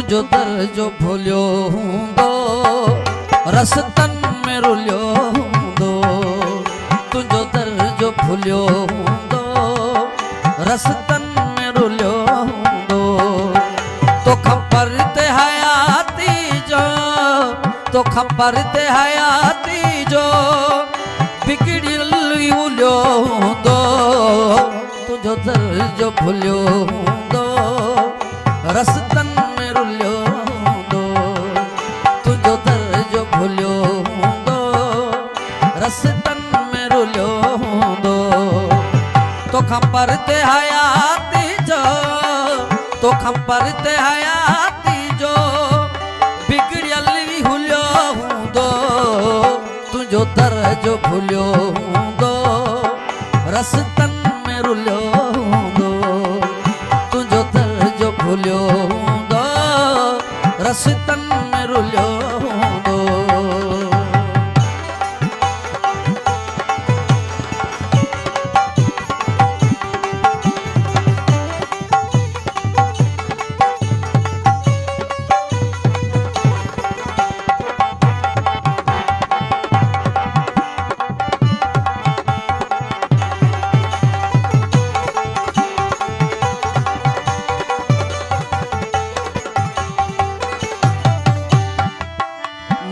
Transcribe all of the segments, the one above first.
तुझो दर्जो भूलियो हूंदो रस्तन में रुलियो हूंदो तुझो दर्जो भूलियो हूंदो रस्तन में रुलियो हूंदो तो खबर ते हयाती जो तो खबर ते हयाती जो बिगड़ियल उलियो हूंदो तुझो दर्जो भूलियो हूंदो रस्तन में रुलियो हूंदो तुझो दर्जो भूलियो हूंदो रस्तन में रुलियो हूंदो तोखां परते हयाती जो तोखां परते हयाती जो बिगड़ियल हुलियो हूंदो तुझो दर्जो भूलियो हूंदो रस्तन में रुलियो हूंदो तुझो दर्जो भूलियो हूंदो रस्तन में रुलियो हूंदो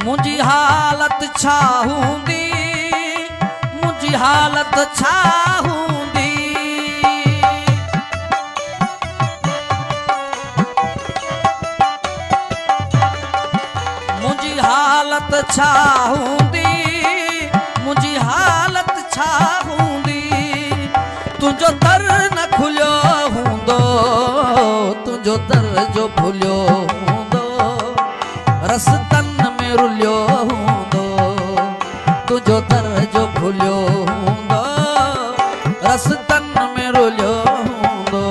मुझी हालत छा हूंदी मुझी हालत छा हूंदी मुझी हालत छा हूंदी मुझी हालत छा हूंदी तुझो दर न खुलियो हूंदो तुझो दर जो भूलियो हूंदो रस्तन रुलियो हूंदो तुझो दर्जो भूलियो हूंदो रस्तन में रुलियो हूंदो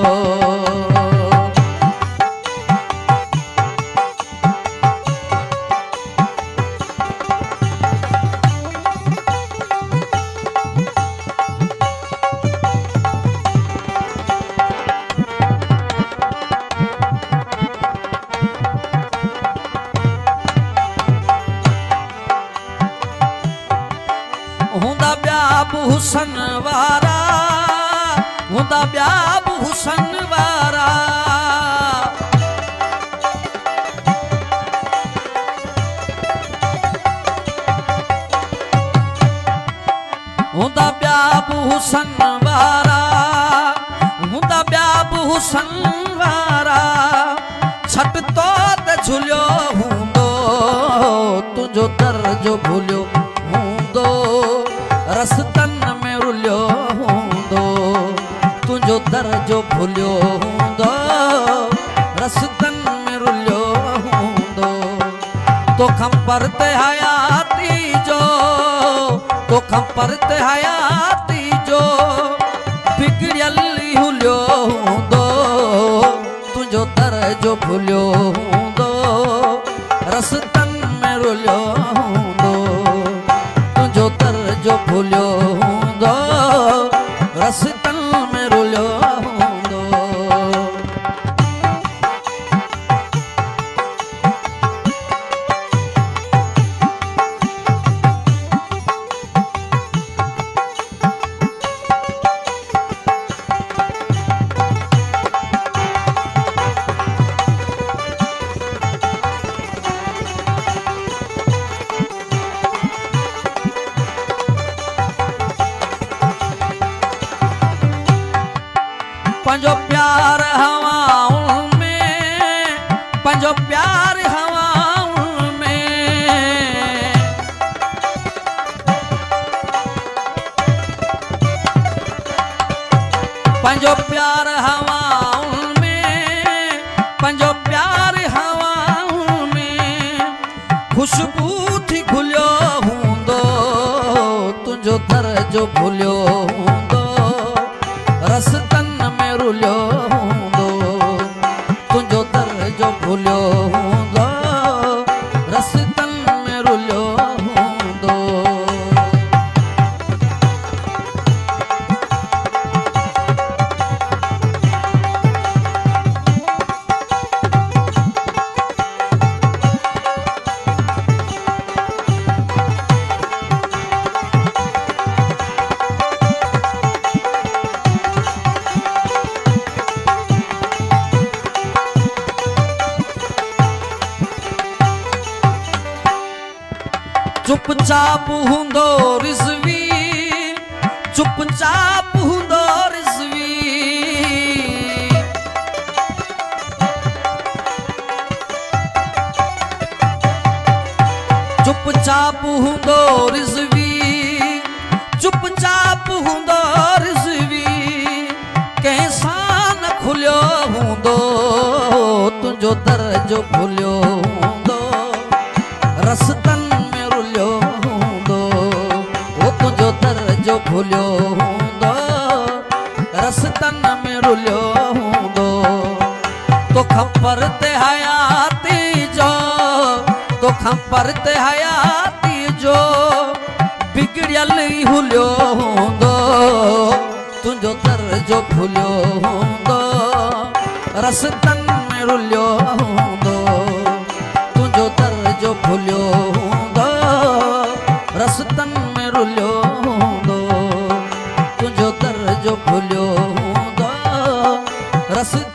हुंदा ॿिया बि हुसन वारा हुंदा ॿिया बि हुसन वारा हुंदा ॿिया बि हुसन वारा हुंदा ॿिया बि हुसन वारा छट तो त झुलियो हूंदो तुंहिंजो दर्जो भूलियो हूंदो रस्तन में रुलियो हूंदो तुझो दर्जो भूलियो हूंदो रस्तन में रुलियो हूंदो तोखां परते हयाती जो तोखां परते हयाती जो बिगड़ियल हुलियो हूंदो तुझो दर्जो भूलियो हूंदो रस्तन में रुलियो हूंदो तुझो दर्जो भूलियो हूंदो रस्तन में रुलियो हूंदो पंजो प्यार हवाउन में पंजो प्यार हवाउन में पंजो प्यार हवाउन में पंजो प्यार हवाउन में खुशबू थी घुलियो हूंदो तुझो दर्जो भूलियो हूंदो रस्तन में रुलियो हूंदो तुझो दर्जो भूलियो हूंदो रस्तन में रुलियो हूंदो चुपचाप हूंदो रिज़वी, चुपचाप हूंदो रिज़वी। चुपचाप हूंदो रिज़वी, चुपचाप हूंदो रिज़वी। कंहिंसां न खुलियो हूंदो, तुंहिंजो दर जो खुलियो हूंदो। रस्तनि में रुलियो हूंदो, ओ तुंहिंजो दर जो खुलियो हूंदो। रस्तनि में रुलियो हूंदो। तोखां परते हयाती जो, तोखां परते हयाती जो बिगड़ियल ई हुलियो हूंदो। तुंहिंजो दर जो खुलियो हूंदो। रस्तनि में रुलियो हूंदो। तुंहिंजो दर जो खुलियो हूंदो। रस्तनि में रुलियो हूंदो। तुंहिंजो दर जो खुलियो हूंदो। रस्तनि